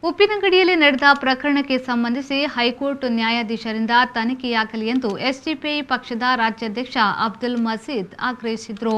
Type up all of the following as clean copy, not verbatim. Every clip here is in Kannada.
ಉಪ್ಪಿನಂಗಡಿಯಲ್ಲಿ ನಡೆದ ಪ್ರಕರಣಕ್ಕೆ ಸಂಬಂಧಿಸಿ ಹೈಕೋರ್ಟ್ ನ್ಯಾಯಾಧೀಶರಿಂದ ತನಿಖೆಯಾಗಲಿ ಎಂದು ಎಸ್ಡಿಪಿಐ ಪಕ್ಷದ ರಾಜ್ಯಾಧ್ಯಕ್ಷ ಅಬ್ದುಲ್ ಮಜೀದ್ ಆಗ್ರಹಿಸಿದರು.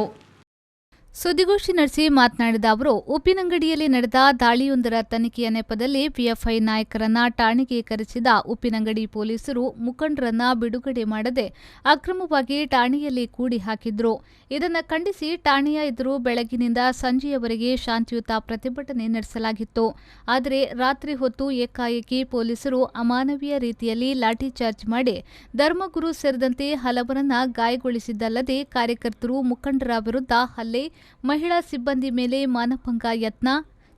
ಸುದ್ದಿಗೋಷ್ಠಿ ನಡೆಸಿ ಮಾತನಾಡಿದ ಅವರು, ಉಪ್ಪಿನಂಗಡಿಯಲ್ಲಿ ನಡೆದ ದಾಳಿಯೊಂದರ ತನಿಖೆಯ ನೆಪದಲ್ಲಿ ಪಿಎಫ್ಐ ನಾಯಕರನ್ನ ಠಾಣೆಗೆ ಕರೆಸಿದ ಉಪ್ಪಿನಂಗಡಿ ಪೊಲೀಸರು ಮುಖಂಡರನ್ನ ಬಿಡುಗಡೆ ಮಾಡದೆ ಅಕ್ರಮವಾಗಿ ಠಾಣೆಯಲ್ಲಿ ಕೂಡಿ ಹಾಕಿದ್ರು. ಇದನ್ನು ಖಂಡಿಸಿ ಠಾಣೆಯ ಎದುರು ಬೆಳಗಿನಿಂದ ಸಂಜೆಯವರೆಗೆ ಶಾಂತಿಯುತ ಪ್ರತಿಭಟನೆ ನಡೆಸಲಾಗಿತ್ತು. ಆದರೆ ರಾತ್ರಿ ಹೊತ್ತು ಏಕಾಏಕಿ ಪೊಲೀಸರು ಅಮಾನವೀಯ ರೀತಿಯಲ್ಲಿ ಲಾಠಿ ಚಾರ್ಜ್ ಮಾಡಿ ಧರ್ಮಗುರು ಸೇರಿದಂತೆ ಹಲವರನ್ನ ಗಾಯಗೊಳಿಸಿದ್ದಲ್ಲದೆ ಕಾರ್ಯಕರ್ತರು ಮುಖಂಡರ ವಿರುದ್ಧ ಹಲ್ಲೆ, ಮಹಿಳಾ ಸಿಬ್ಬಂದಿ ಮೇಲೆ ಮಾನಭಂಗ ಯತ್ನ,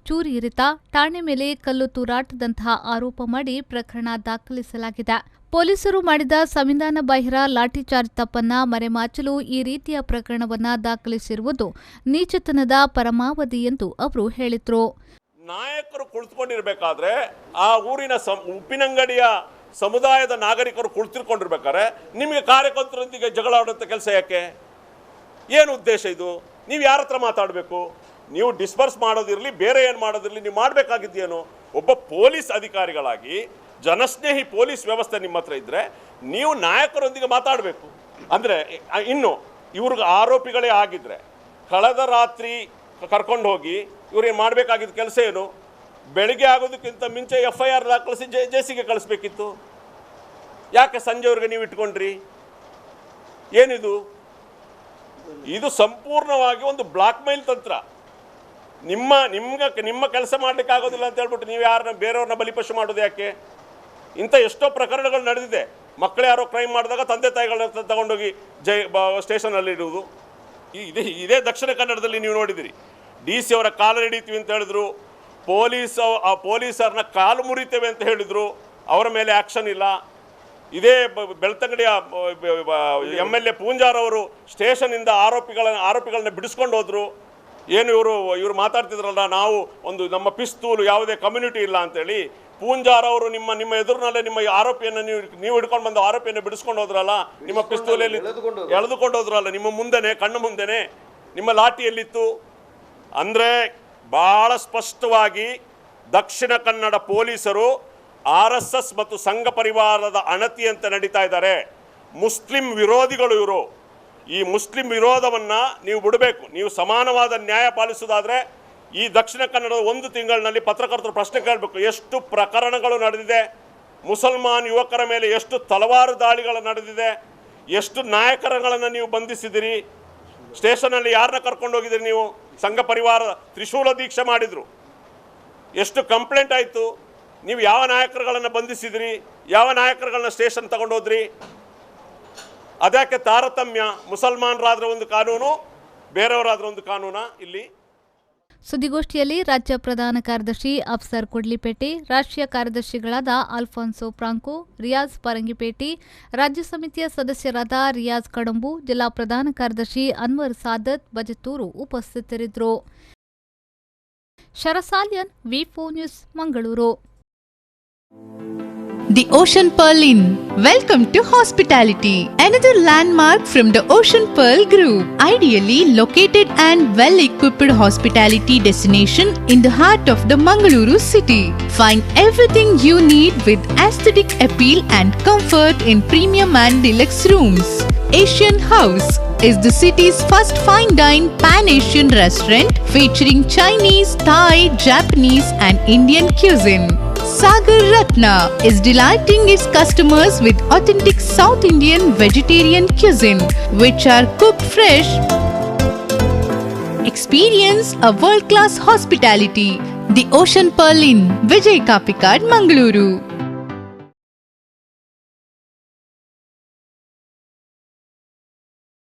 ಚೂರಿ ಇರಿತ, ಠಾಣೆ ಮೇಲೆ ಕಲ್ಲು ತೂರಾಟದಂತಹ ಆರೋಪ ಮಾಡಿ ಪ್ರಕರಣ ದಾಖಲಿಸಲಾಗಿದೆ. ಪೊಲೀಸರು ಮಾಡಿದ ಸಂವಿಧಾನ ಬಾಹಿರ ಲಾಠಿ ಚಾರ್ಜ್ ತಪ್ಪನ್ನ ಮರೆಮಾಚಲು ಈ ರೀತಿಯ ಪ್ರಕರಣವನ್ನ ದಾಖಲಿಸಿರುವುದು ನೀಚತನದ ಪರಮಾವಧಿ ಎಂದು ಅವರು ಹೇಳಿದರು. ನಾಯಕರು ಕುಳಿತುಕೊಂಡಿರಬೇಕಾದ್ರೆ ಆ ಊರಿನ ಉಪ್ಪಿನಂಗಡಿಯ ಸಮುದಾಯದ ನಾಗರಿಕರು ಕುಳಿತುಕೊಂಡಿರ್ಬೇಕಾದ್ರೆ ನಿಮಗೆ ಕಾರ್ಯಕರ್ತರೊಂದಿಗೆ ಜಗಳ ಆಡುವಂಥ ಕೆಲಸ ಯಾಕೆ? ಏನು ಉದ್ದೇಶ ಇದು? ನೀವು ಯಾರ ಹತ್ರ ಮಾತಾಡಬೇಕು? ನೀವು ಡಿಸ್ಪರ್ಸ್ ಮಾಡೋದಿರಲಿ, ಬೇರೆ ಏನು ಮಾಡೋದಿರಲಿ, ನೀವು ಮಾಡಬೇಕಾಗಿದ್ದೇನು? ಒಬ್ಬ ಪೊಲೀಸ್ ಅಧಿಕಾರಿಗಳಾಗಿ ಜನಸ್ನೇಹಿ ಪೊಲೀಸ್ ವ್ಯವಸ್ಥೆ ನಿಮ್ಮ ಹತ್ರ ಇದ್ದರೆ ನೀವು ನಾಯಕರೊಂದಿಗೆ ಮಾತಾಡಬೇಕು. ಅಂದರೆ ಇನ್ನು ಇವ್ರಿಗೆ ಆರೋಪಿಗಳೇ ಆಗಿದ್ದರೆ ಕಳೆದ ರಾತ್ರಿ ಕರ್ಕೊಂಡು ಹೋಗಿ ಇವ್ರೇನು ಮಾಡಬೇಕಾಗಿದ್ದ ಕೆಲಸ ಏನು? ಬೆಳಿಗ್ಗೆ ಆಗೋದಕ್ಕಿಂತ ಮುಂಚೆ FIR ದಾಖಲಿಸಿ ಜೆಸಿಗೆ ಕಳಿಸ್ಬೇಕಿತ್ತು. ಯಾಕೆ ಸಂಜೆವರೆಗೆ ನೀವು ಇಟ್ಕೊಂಡ್ರಿ? ಏನಿದು? ಇದು ಸಂಪೂರ್ಣವಾಗಿ ಒಂದು ಬ್ಲಾಕ್ ಮೇಲ್ ತಂತ್ರ. ನಿಮ್ಮ ಕೆಲಸ ಮಾಡಲಿಕ್ಕೆ ಆಗೋದಿಲ್ಲ ಅಂತ ಹೇಳ್ಬಿಟ್ಟು ನೀವು ಯಾರನ್ನ ಬೇರೆಯವ್ರನ್ನ ಬಲಿಪಶು ಮಾಡೋದು ಯಾಕೆ? ಇಂಥ ಎಷ್ಟೋ ಪ್ರಕರಣಗಳು ನಡೆದಿದೆ. ಮಕ್ಕಳು ಯಾರೋ ಕ್ರೈಮ್ ಮಾಡಿದಾಗ ತಂದೆ ತಾಯಿಗಳನ್ನ ತಗೊಂಡೋಗಿ ಸ್ಟೇಷನಲ್ಲಿ ಇಡುವುದು. ಇದೇ ದಕ್ಷಿಣ ಕನ್ನಡದಲ್ಲಿ ನೀವು ನೋಡಿದಿರಿ. DC ಅವರ ಕಾಲು ಹಿಡಿತೀವಿ ಅಂತ ಹೇಳಿದ್ರು, ಪೊಲೀಸರನ್ನ ಕಾಲು ಮುರಿತೇವೆ ಅಂತ ಹೇಳಿದ್ರು, ಅವರ ಮೇಲೆ ಆ್ಯಕ್ಷನ್ ಇಲ್ಲ. ಇದೇ ಬೆಳ್ತಂಗಡಿಯ MLA ಪೂಂಜಾರ್ ಅವರು ಸ್ಟೇಷನಿಂದ ಆರೋಪಿಗಳನ್ನ ಬಿಡಿಸ್ಕೊಂಡು ಹೋದ್ರು. ಏನು ಇವರು ಮಾತಾಡ್ತಿದ್ರಲ್ಲ, ನಾವು ಒಂದು ನಮ್ಮ ಪಿಸ್ತೂಲು ಯಾವುದೇ ಕಮ್ಯುನಿಟಿ ಇಲ್ಲ ಅಂತೇಳಿ. ಪೂಂಜಾರ್ ಅವರು ನಿಮ್ಮ ಎದುರಿನಲ್ಲೇ ನಿಮ್ಮ ಆರೋಪಿಯನ್ನು ನೀವು ಹಿಡ್ಕೊಂಡು ಬಂದ ಆರೋಪಿಯನ್ನು ಬಿಡಿಸ್ಕೊಂಡು ಹೋದ್ರಲ್ಲ, ನಿಮ್ಮ ಪಿಸ್ತೂಲಲ್ಲಿ ಎಳೆದುಕೊಂಡು ಹೋದ್ರಲ್ಲ, ನಿಮ್ಮ ಮುಂದೆನೆ, ಕಣ್ಣು ಮುಂದೆನೆ. ನಿಮ್ಮ ಲಾಠಿಯಲ್ಲಿತ್ತು. ಅಂದರೆ ಭಾಳ ಸ್ಪಷ್ಟವಾಗಿ ದಕ್ಷಿಣ ಕನ್ನಡ ಪೊಲೀಸರು RSS ಮತ್ತು ಸಂಘ ಪರಿವಾರದ ಅಣತಿಯಂತೆ ನಡೀತಾ ಇದ್ದಾರೆ. ಮುಸ್ಲಿಂ ವಿರೋಧಿಗಳು ಇವರು. ಈ ಮುಸ್ಲಿಂ ವಿರೋಧವನ್ನು ನೀವು ಬಿಡಬೇಕು. ನೀವು ಸಮಾನವಾದ ನ್ಯಾಯ ಪಾಲಿಸೋದಾದರೆ ಈ ದಕ್ಷಿಣ ಕನ್ನಡದ ಒಂದು ತಿಂಗಳಿನಲ್ಲಿ ಪತ್ರಕರ್ತರು ಪ್ರಶ್ನೆ ಕೇಳಬೇಕು. ಎಷ್ಟು ಪ್ರಕರಣಗಳು ನಡೆದಿದೆ? ಮುಸಲ್ಮಾನ್ ಯುವಕರ ಮೇಲೆ ಎಷ್ಟು ತಲವಾರು ದಾಳಿಗಳು ನಡೆದಿದೆ? ಎಷ್ಟು ನಾಯಕರುಗಳನ್ನು ನೀವು ಬಂಧಿಸಿದಿರಿ? ಸ್ಟೇಷನಲ್ಲಿ ಯಾರನ್ನ ಕರ್ಕೊಂಡು ಹೋಗಿದ್ದೀರಿ ನೀವು? ಸಂಘ ಪರಿವಾರ ತ್ರಿಶೂಲ ದೀಕ್ಷೆ ಮಾಡಿದರು. ಎಷ್ಟು ಕಂಪ್ಲೇಂಟ್ ಆಯಿತು? ನೀವು ಯಾವ ನಾಯಕರುಗಳನ್ನು ಬಂಧಿಸಿದ್ರಿ? ಯಾವ ನಾಯಕರುಗಳನ್ನ ಸ್ಟೇಷನ್ ತಗೊಂಡೋದ್ರಿ? ಅದಕ್ಕೆ ತಾರತಮ್ಯ? ಮುಸಲ್ಮಾನರಾದ್ರೆ ಒಂದು ಕಾನೂನು, ಬೇರೆಯವರಾದ್ರೆ ಒಂದು ಕಾನೂನಾ ಇಲ್ಲಿ? ಸುದ್ದಿಗೋಷ್ಠಿಯಲ್ಲಿ ರಾಜ್ಯ ಪ್ರಧಾನ ಕಾರ್ಯದರ್ಶಿ ಅಫ್ಸರ್ ಕೊಡ್ಲಿಪೇಟೆ, ರಾಷ್ಟ್ರೀಯ ಕಾರ್ಯದರ್ಶಿಗಳಾದ ಅಲ್ಫಾನ್ಸೋ ಫ್ರಾಂಕೋ, ರಿಯಾಜ್ ಪರಂಗಿಪೇಟೆ, ರಾಜ್ಯ ಸಮಿತಿಯ ಸದಸ್ಯರಾದ ರಿಯಾಜ್ ಕಡಂಬು, ಜಿಲ್ಲಾ ಪ್ರಧಾನ ಕಾರ್ಯದರ್ಶಿ ಅನ್ವರ್ ಸಾದತ್ ಬಜತೂರು ಉಪಸ್ಥಿತರಿದ್ದರು. ಶರಸಾಲ್ಯನ್, V4 news, Mangaluru. The Ocean Pearl Inn. Welcome to hospitality. Another landmark from the Ocean Pearl Group. Ideally located and well-equipped hospitality destination in the heart of the Mangaluru city. Find everything you need with aesthetic appeal and comfort in premium and deluxe rooms. Asian House is the city's first fine dine pan-Asian restaurant featuring Chinese, Thai, Japanese and Indian cuisine. Sagar Ratna is delighting its customers with authentic South Indian vegetarian cuisine, which are cooked fresh. Experience a world-class hospitality. The Ocean Pearl Inn, Vijay Kapikad, Mangaluru.